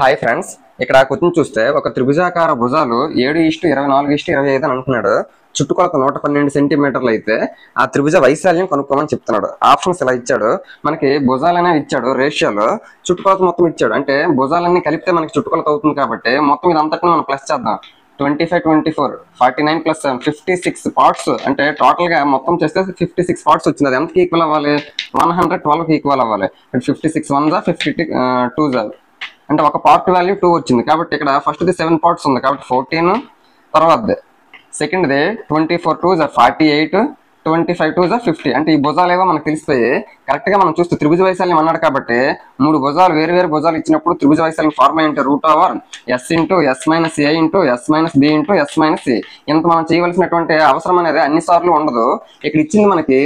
Hi friends, ఇక్కడ question చూస్తే ఒక త్రిభుజాకార భుజాలు 7:24:25 అని అంటున్నాడు. చుట్టుకొలత 112 సెంటీమీటర్లు అయితే ఆ త్రిభుజ వైశాల్యం కనుక్కోమని చెప్తున్నాడు. ఆప్షన్స్ ఇలా ఇచ్చాడు. మనకి భుజాలు అనేవి ఇచ్చాడు, రేషియోలో చుట్టుకొలత మొత్తం ఇచ్చాడు. అంటే భుజాలన్నీ కలిపితే మనకి చుట్టుకొలత అవుతుంది కాబట్టి మొత్తం ఇదంతటిని మనం ప్లస్ చేద్దాం. 25, 24, 49 + 7, 56 పార్ట్స్. అంటే టోటల్ గా మొత్తం చేస్తే 56 పార్ట్స్ వచ్చింది. అది ఎంతకి ఈక్వల్ అవ్వాలి? 112కి ఈక్వల్ అవ్వాలి. 56 1 52 అంటే ఒక పార్ట్ వాల్యూ 2 వచ్చింది. కాబట్టి ఇక్కడ ఫస్ట్ ది 7 పార్ట్స్ ఉంది కాబట్టి 14, తర్వాత సెకండ్ ది 24 2 48, 25 2 50. అంటే ఈ భుజాలు ఏవో మనకు తెలిసిపోయి కరెక్ట్ గా మనం చూస్తే త్రిభుజ వైశాల్యం అన్నాడు కాబట్టి 3 భుజాలు వేరు భుజాలు ఇచ్చినప్పుడు త్రిభుజ వైశాల్యం ఫార్ములా ఏంటి? √S × S - A × S - B × S - C. ఇంత మనం చేయవలసినటువంటి అవసరం అనేది అన్ని సార్లు ఉండదు. ఇక్కడ ఇచ్చింది మనకి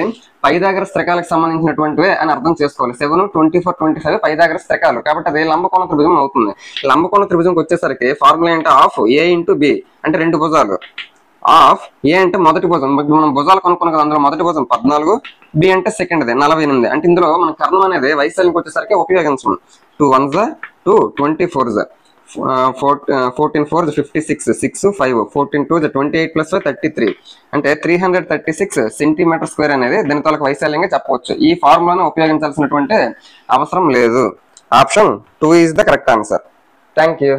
పైథాగరస్ త్రికాలకు సంబంధించినటువంటివే అని అర్థం చేసుకోవాలి. 7, 24, 25 పైథాగరస్ త్రికాలు కాబట్టి అది లంబకోణ త్రిభుజం అవుతుంది. లంబకోణ త్రిభుజంకి వచ్చేసరికి ఫార్ములా ఏంటి? హాఫ్ A × B అంటే 2 భుజాలు. హాఫ్ A అంటే మొదటి భుజం, మనం భుజాలు కనుక్కున్నాం కదా, అందులో మొదటి భుజం 14, B అంటే సెకండ్ది 48. అంటే ఇందులో మన కర్ణం అనేది వైశాల్యంకి వచ్చేసరికి ఉపయోగించడం. 2 1 2, 24 14 4 56, 6 5, 14 2 28 + 33 అంటే 336 సెంటీమీటర్ స్క్వేర్ అనేది దీని తాలూకు వైశాల్యంగా చెప్పవచ్చు. ఈ ఫార్ములాను ఉపయోగించాల్సినటువంటి అవసరం లేదు. Option 2 is the correct answer. Thank you.